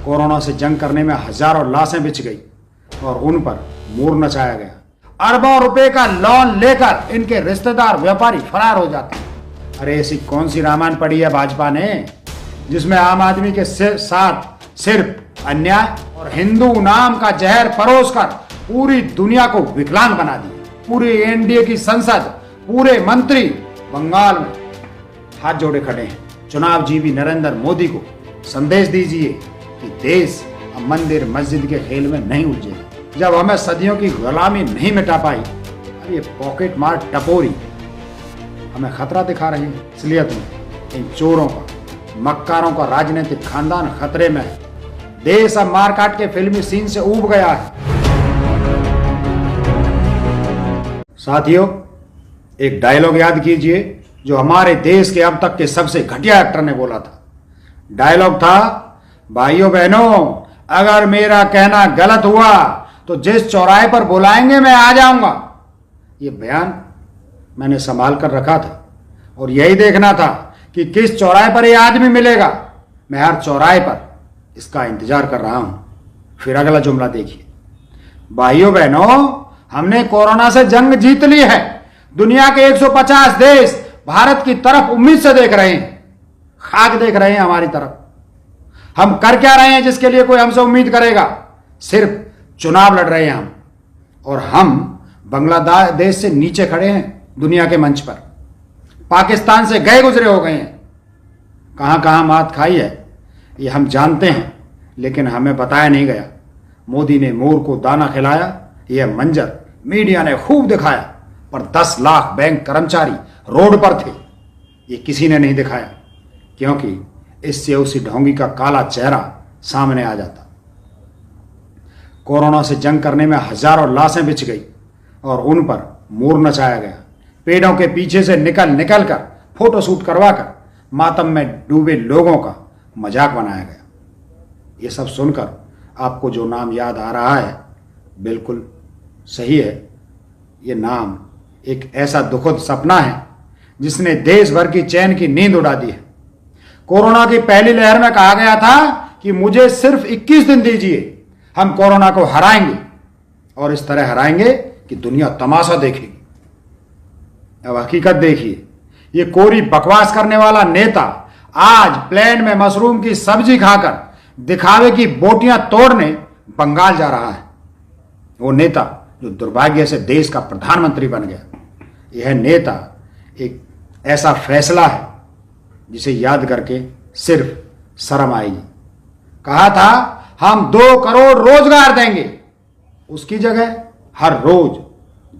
Corona से जंग करने में हजारों लाशें बिछ गई और उन पर मोर नचाया गया। अरबों रुपए का लोन लेकर इनके रिश्तेदार व्यापारी फरार हो जाते हैं। अरे ऐसी कौन सी रामायण पढ़ी है भाजपा ने जिसमें आम आदमी के साथ सिर्फ अन्याय और हिंदू नाम का जहर परोसकर पूरी दुनिया को विकलांग बना दिया। पूरी एनडीए की संसद, पूरे मंत्री बंगाल में हाथ जोड़े खड़े हैं। चुनाव जीवी नरेंद्र मोदी को संदेश दीजिए कि देश अब मंदिर मस्जिद के खेल में नहीं उलझेगा। जब हमें सदियों की गुलामी नहीं मिटा पाई, अब ये पॉकेट मार टपोरी हमें खतरा दिखा रहे हैं। इसलिए इन चोरों का, मक्कारों का राजनीतिक खानदान खतरे में है। देश अब मारकाट के फिल्मी सीन से ऊब गया है। साथियों, एक डायलॉग याद कीजिए जो हमारे देश के अब तक के सबसे घटिया एक्टर ने बोला था। डायलॉग था, भाइयों बहनों, अगर मेरा कहना गलत हुआ तो जिस चौराहे पर बुलाएंगे मैं आ जाऊंगा। ये बयान मैंने संभाल कर रखा था और यही देखना था कि किस चौराहे पर ये आदमी मिलेगा। मैं हर चौराहे पर इसका इंतजार कर रहा हूं। फिर अगला जुमला देखिए, भाइयों बहनों, हमने कोरोना से जंग जीत ली है। दुनिया के 150 देश भारत की तरफ उम्मीद से देख रहे हैं, खाक देख रहे हैं हमारी तरफ। हम कर क्या रहे हैं जिसके लिए कोई हमसे उम्मीद करेगा? सिर्फ चुनाव लड़ रहे हैं हम, और हम बांग्लादेश से नीचे खड़े हैं दुनिया के मंच पर। पाकिस्तान से गए गुजरे हो गए हैं। कहां कहां मात खाई है ये हम जानते हैं, लेकिन हमें बताया नहीं गया। मोदी ने मोर को दाना खिलाया, यह मंजर मीडिया ने खूब दिखाया, पर 10 लाख बैंक कर्मचारी रोड पर थे, ये किसी ने नहीं दिखाया, क्योंकि इससे उसी ढोंगी का काला चेहरा सामने आ जाता। कोरोना से जंग करने में हजारों लाशें बिछ गई और उन पर मोर नचाया गया। पेड़ों के पीछे से निकल कर फोटो शूट करवाकर मातम में डूबे लोगों का मजाक बनाया गया। ये सब सुनकर आपको जो नाम याद आ रहा है बिल्कुल सही है। ये नाम एक ऐसा दुखद सपना है जिसने देश भर की चैन की नींद उड़ा दी है। कोरोना की पहली लहर में कहा गया था कि मुझे सिर्फ 21 दिन दीजिए, हम कोरोना को हराएंगे, और इस तरह हराएंगे कि दुनिया तमाशा देखेगी। अब हकीकत देखिए, ये कोरी बकवास करने वाला नेता आज प्लेन में मशरूम की सब्जी खाकर दिखावे की बोटियां तोड़ने बंगाल जा रहा है। वो नेता जो दुर्भाग्य से देश का प्रधानमंत्री बन गया। यह नेता एक ऐसा फैसला है जिसे याद करके सिर्फ शर्म आएगी। कहा था हम 2 करोड़ रोजगार देंगे, उसकी जगह हर रोज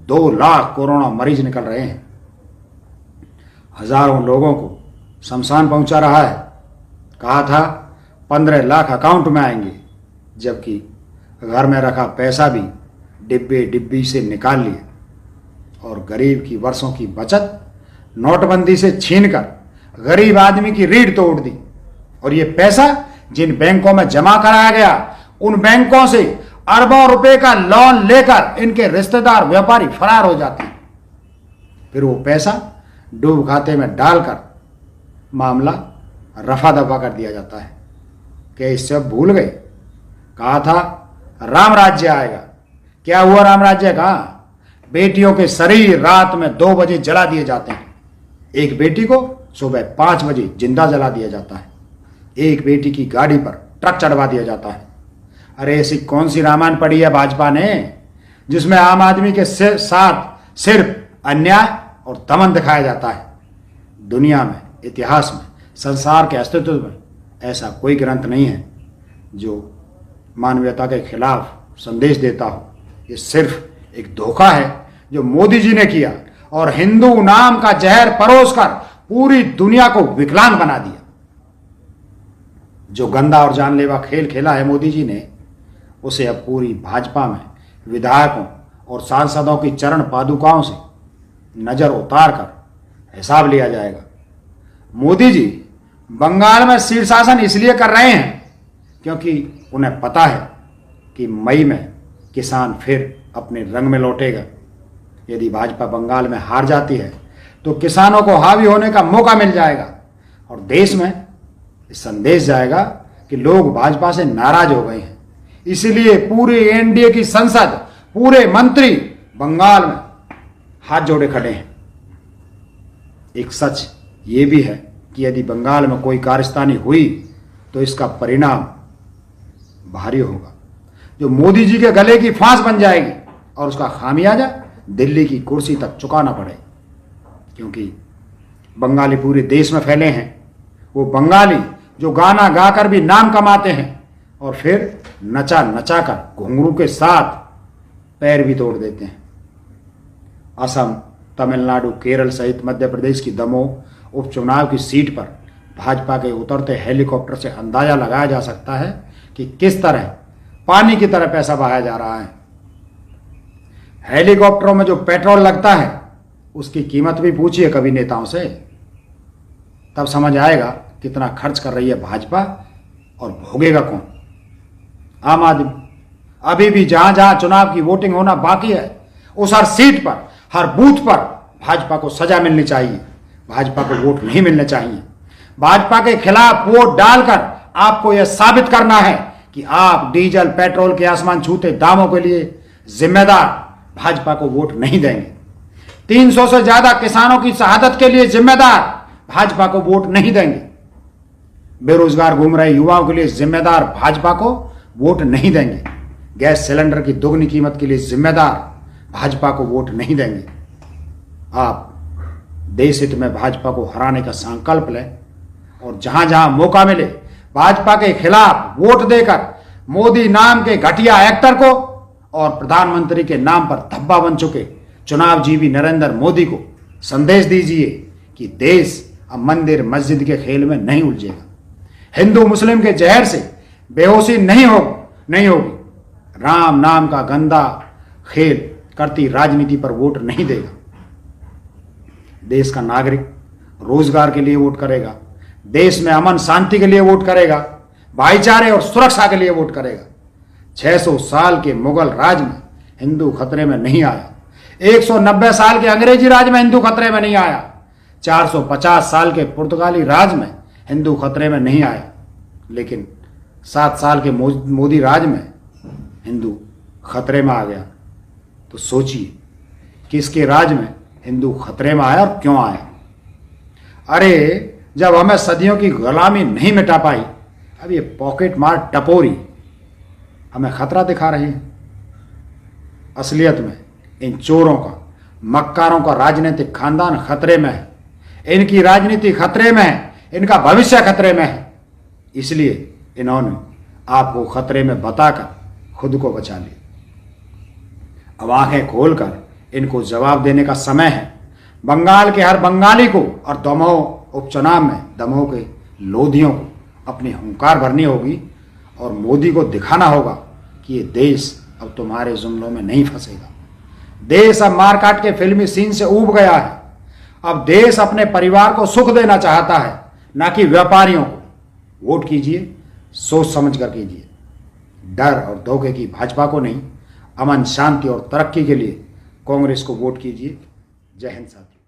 2 लाख कोरोना मरीज निकल रहे हैं। हजारों लोगों को शमशान पहुंचा रहा है। कहा था 15 लाख अकाउंट में आएंगे, जबकि घर में रखा पैसा भी डिब्बी से निकाल लिए और गरीब की वर्षों की बचत नोटबंदी से छीनकर गरीब आदमी की रीढ़ तोड़ दी। और ये पैसा जिन बैंकों में जमा कराया गया, उन बैंकों से अरबों रुपए का लोन लेकर इनके रिश्तेदार व्यापारी फरार हो जाते हैं। फिर वो पैसा डूब खाते में डालकर मामला रफा दफा कर दिया जाता है। क्या इससे अब भूल गए? कहा था राम राज्य आएगा। क्या हुआ राम राज्य का? बेटियों के शरीर रात में 2 बजे जला दिए जाते हैं। एक बेटी को सुबह 5 बजे जिंदा जला दिया जाता है। एक बेटी की गाड़ी पर ट्रक चढ़वा दिया जाता है। अरे ऐसी कौन सी रामायण पढ़ी है भाजपा ने जिसमें आम आदमी के साथ सिर्फ अन्याय और दमन दिखाया जाता है? दुनिया में, इतिहास में, संसार के अस्तित्व में ऐसा कोई ग्रंथ नहीं है जो मानवीयता के खिलाफ संदेश देता हो। ये सिर्फ एक धोखा है जो मोदी जी ने किया और हिंदू नाम का जहर परोसकर पूरी दुनिया को विकलांग बना दिया। जो गंदा और जानलेवा खेल खेला है मोदी जी ने, उसे अब पूरी भाजपा में विधायकों और सांसदों की चरण पादुकाओं से नजर उतार कर हिसाब लिया जाएगा। मोदी जी बंगाल में शीर्षासन इसलिए कर रहे हैं क्योंकि उन्हें पता है कि मई में किसान फिर अपने रंग में लौटेगा। यदि भाजपा बंगाल में हार जाती है तो किसानों को हावी होने का मौका मिल जाएगा और देश में संदेश जाएगा कि लोग भाजपा से नाराज हो गए हैं, इसलिए पूरे एनडीए की संसद, पूरे मंत्री बंगाल में हाथ जोड़े खड़े हैं। एक सच ये भी है कि यदि बंगाल में कोई कारस्तानी हुई तो इसका परिणाम भारी होगा, जो मोदी जी के गले की फांस बन जाएगी और उसका खामियाजा दिल्ली की कुर्सी तक चुकाना पड़े। क्योंकि बंगाली पूरे देश में फैले हैं, वो बंगाली जो गाना गाकर भी नाम कमाते हैं और फिर नचा नचा कर घुंघरू के साथ पैर भी तोड़ देते हैं। असम, तमिलनाडु, केरल सहित मध्य प्रदेश की दमोह उपचुनाव की सीट पर भाजपा के उतरते हेलीकॉप्टर से अंदाजा लगाया जा सकता है कि किस तरह पानी की तरह पैसा बहाया जा रहा है। हेलीकॉप्टरों में जो पेट्रोल लगता है उसकी कीमत भी पूछिए कभी नेताओं से, तब समझ आएगा कितना खर्च कर रही है भाजपा और भोगेगा कौन। आम आदमी अभी भी जहां जहां चुनाव की वोटिंग होना बाकी है, उस हर सीट पर, हर बूथ पर भाजपा को सजा मिलनी चाहिए, भाजपा को वोट नहीं मिलने चाहिए। भाजपा के खिलाफ वोट डालकर आपको यह साबित करना है कि आप डीजल पेट्रोल के आसमान छूते दामों के लिए जिम्मेदार भाजपा को वोट नहीं देंगे। 300 से ज्यादा किसानों की शहादत के लिए जिम्मेदार भाजपा को वोट नहीं देंगे। बेरोजगार घूम रहे युवाओं के लिए जिम्मेदार भाजपा को वोट नहीं देंगे। गैस सिलेंडर की दोगुनी कीमत के लिए जिम्मेदार भाजपा को वोट नहीं देंगे। आप देश हित में भाजपा को हराने का संकल्प लें और जहां जहां मौका मिले भाजपा के खिलाफ वोट देकर मोदी नाम के घटिया एक्टर को और प्रधानमंत्री के नाम पर धब्बा बन चुके चुनाव जीवी नरेंद्र मोदी को संदेश दीजिए कि देश अब मंदिर मस्जिद के खेल में नहीं उलझेगा। हिंदू मुस्लिम के जहर से बेहोशी नहीं होगी। राम नाम का गंदा खेल करती राजनीति पर वोट नहीं देगा। देश का नागरिक रोजगार के लिए वोट करेगा, देश में अमन शांति के लिए वोट करेगा, भाईचारे और सुरक्षा के लिए वोट करेगा। 600 साल के मुगल राज में हिंदू खतरे में नहीं आया, 190 साल के अंग्रेजी राज में हिंदू खतरे में नहीं आया, 450 साल के पुर्तगाली राज में हिंदू खतरे में नहीं आया, लेकिन 7 साल के मोदी राज में हिंदू खतरे में आ गया। तो सोचिए किसके राज में हिंदू खतरे में आया और क्यों आया। अरे जब हमें सदियों की गुलामी नहीं मिटा पाई, अब ये पॉकेट मार टपोरी हमें खतरा दिखा रहे हैं। असलियत में इन चोरों का, मक्कारों का राजनीतिक खानदान खतरे में है, इनकी राजनीति खतरे में है, इनका भविष्य खतरे में है। इसलिए इन्होंने आपको खतरे में बताकर खुद को बचा लिया। अब आंखें खोलकर इनको जवाब देने का समय है। बंगाल के हर बंगाली को और दमोह उपचुनाव में दमोह के लोधियों को अपनी हुंकार भरनी होगी और मोदी को दिखाना होगा कि ये देश अब तुम्हारे जुमलों में नहीं फंसेगा। देश अब मारकाट के फिल्मी सीन से ऊब गया है। अब देश अपने परिवार को सुख देना चाहता है, ना कि व्यापारियों को। वोट कीजिए, सोच समझ कर कीजिए। डर और धोखे की भाजपा को नहीं, अमन शांति और तरक्की के लिए कांग्रेस को वोट कीजिए। जय हिंद साथियों।